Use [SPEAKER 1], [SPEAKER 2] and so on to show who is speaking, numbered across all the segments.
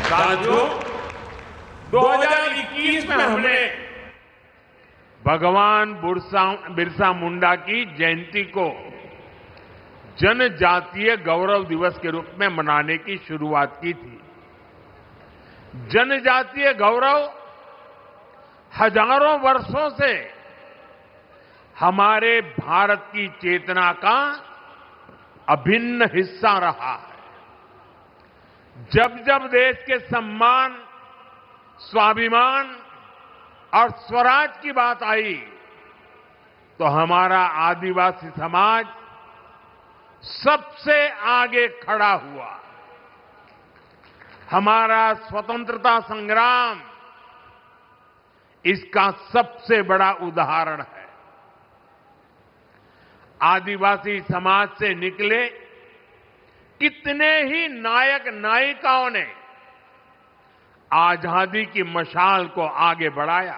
[SPEAKER 1] साथियों, 2021 में हमने भगवान बिरसा मुंडा की जयंती को जनजातीय गौरव दिवस के रूप में मनाने की शुरुआत की थी। जनजातीय गौरव हजारों वर्षों से हमारे भारत की चेतना का अभिन्न हिस्सा रहा है। जब जब देश के सम्मान, स्वाभिमान और स्वराज की बात आई तो हमारा आदिवासी समाज सबसे आगे खड़ा हुआ। हमारा स्वतंत्रता संग्राम इसका सबसे बड़ा उदाहरण है। आदिवासी समाज से निकले कितने ही नायक नायिकाओं ने आजादी की मशाल को आगे बढ़ाया।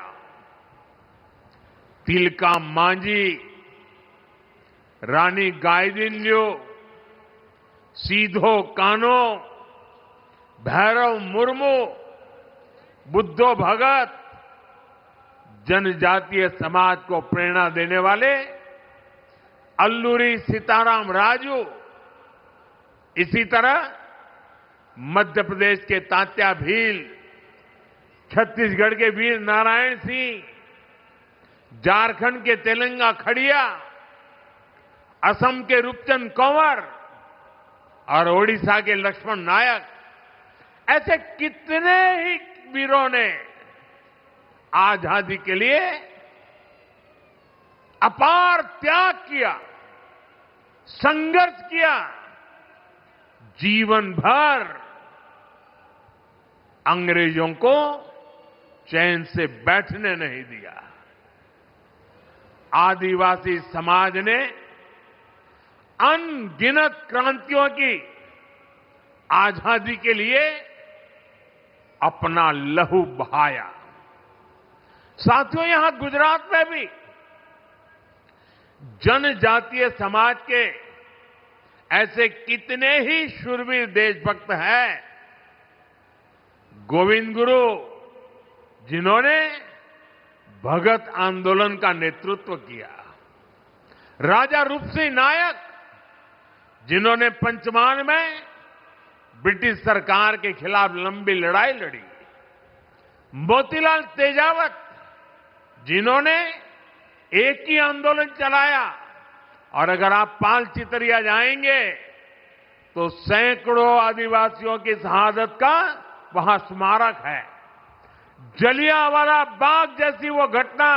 [SPEAKER 1] तिलका मांझी, रानी गाइदिन्ल्यू, सीधो कान्हो, भैरव मुर्मू, बुद्धो भगत, जनजातीय समाज को प्रेरणा देने वाले अल्लूरी सीताराम राजू, इसी तरह मध्य प्रदेश के तात्या भील, छत्तीसगढ़ के वीर नारायण सिंह, झारखंड के तेलंगा खड़िया, असम के रूपचंद कंवर और ओडिशा के लक्ष्मण नायक, ऐसे कितने ही वीरों ने आजादी के लिए अपार त्याग किया, संघर्ष किया, जीवन भर अंग्रेजों को चैन से बैठने नहीं दिया। आदिवासी समाज ने अनगिनत क्रांतियों की आजादी के लिए अपना लहू बहाया। साथियों, यहां गुजरात में भी जनजातीय समाज के ऐसे कितने ही शूरवीर देशभक्त हैं। गोविंद गुरु, जिन्होंने भगत आंदोलन का नेतृत्व किया। राजा रूपसिंह नायक, जिन्होंने पंचमहाल में ब्रिटिश सरकार के खिलाफ लंबी लड़ाई लड़ी। मोतीलाल तेजावत, जिन्होंने एक ही आंदोलन चलाया। और अगर आप पाल चितरिया जाएंगे तो सैकड़ों आदिवासियों की शहादत का वहां स्मारक है। जलियांवाला बाग जैसी वो घटना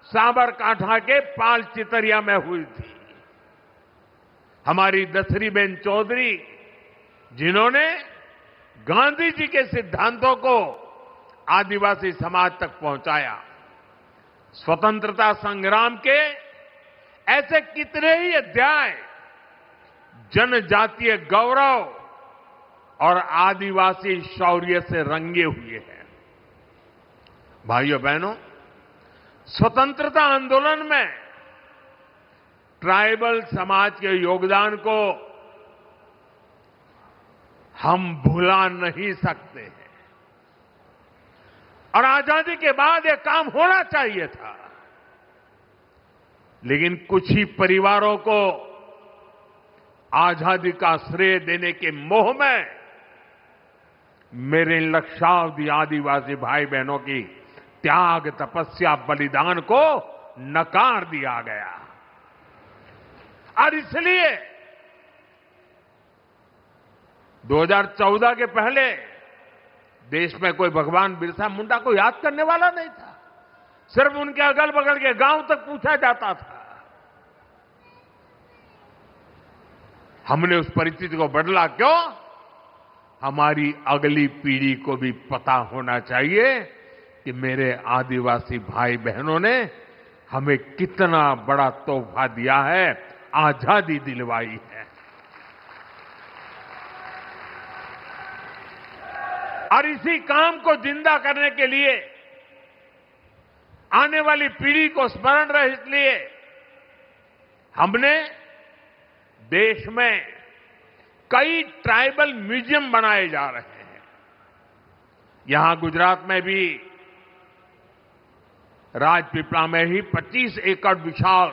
[SPEAKER 1] साबरकांठा के पाल चितरिया में हुई थी। हमारी दसरी बेन चौधरी, जिन्होंने गांधी जी के सिद्धांतों को आदिवासी समाज तक पहुंचाया। स्वतंत्रता संग्राम के ऐसे कितने ही अध्याय जनजातीय गौरव और आदिवासी शौर्य से रंगे हुए हैं। भाइयों बहनों, स्वतंत्रता आंदोलन में ट्राइबल समाज के योगदान को हम भुला नहीं सकते हैं। और आजादी के बाद यह काम होना चाहिए था, लेकिन कुछ ही परिवारों को आजादी का श्रेय देने के मोह में मेरे लक्षावधि आदिवासी भाई बहनों की त्याग, तपस्या, बलिदान को नकार दिया गया। और इसलिए 2014 के पहले देश में कोई भगवान बिरसा मुंडा को याद करने वाला नहीं था। सिर्फ उनके अगल बगल के गांव तक पूछा जाता था। हमने उस परिस्थिति को बदला। क्यों? हमारी अगली पीढ़ी को भी पता होना चाहिए कि मेरे आदिवासी भाई बहनों ने हमें कितना बड़ा तोहफा दिया है, आजादी दिलवाई है। और इसी काम को जिंदा करने के लिए, आने वाली पीढ़ी को स्मरण रहे इसलिए हमने देश में कई ट्राइबल म्यूजियम बनाए जा रहे हैं। यहां गुजरात में भी राजपीपला में ही 25 एकड़ विशाल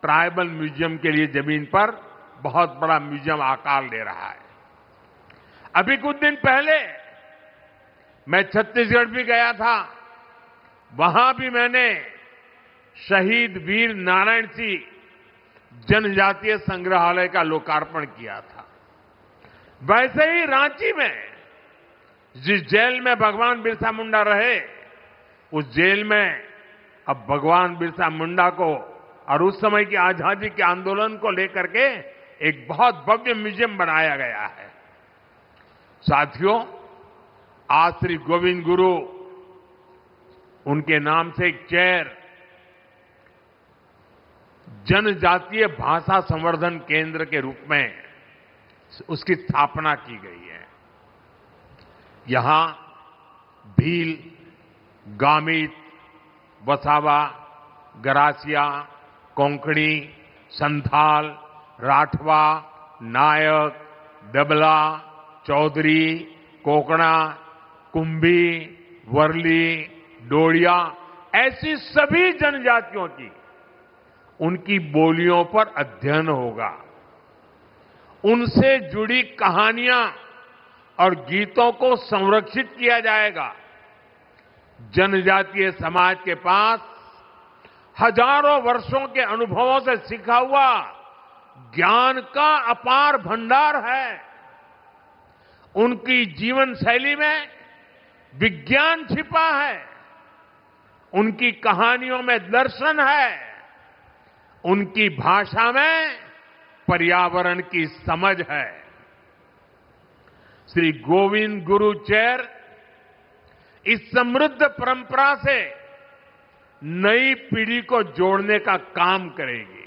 [SPEAKER 1] ट्राइबल म्यूजियम के लिए जमीन पर बहुत बड़ा म्यूजियम आकार ले रहा है। अभी कुछ दिन पहले मैं छत्तीसगढ़ भी गया था। वहां भी मैंने शहीद वीर नारायण सिंह जनजातीय संग्रहालय का लोकार्पण किया था। वैसे ही रांची में जिस जेल में भगवान बिरसा मुंडा रहे, उस जेल में अब भगवान बिरसा मुंडा को और उस समय की आजादी के आंदोलन को लेकर के एक बहुत भव्य म्यूजियम बनाया गया है। साथियों, आज श्री गोविंद गुरु उनके नाम से एक चेयर जनजातीय भाषा संवर्धन केंद्र के रूप में उसकी स्थापना की गई है। यहां भील, गामित, वसावा, गरासिया, कोंकणी, संथाल, राठवा, नायक, दबला, चौधरी, कोकणा, कुंभी, वर्ली, डोडिया, ऐसी सभी जनजातियों की उनकी बोलियों पर अध्ययन होगा। उनसे जुड़ी कहानियां और गीतों को संरक्षित किया जाएगा। जनजातीय समाज के पास हजारों वर्षों के अनुभवों से सीखा हुआ ज्ञान का अपार भंडार है। उनकी जीवन शैली में विज्ञान छिपा है। उनकी कहानियों में दर्शन है। उनकी भाषा में पर्यावरण की समझ है। श्री गोविंद गुरु चेयर इस समृद्ध परंपरा से नई पीढ़ी को जोड़ने का काम करेगी।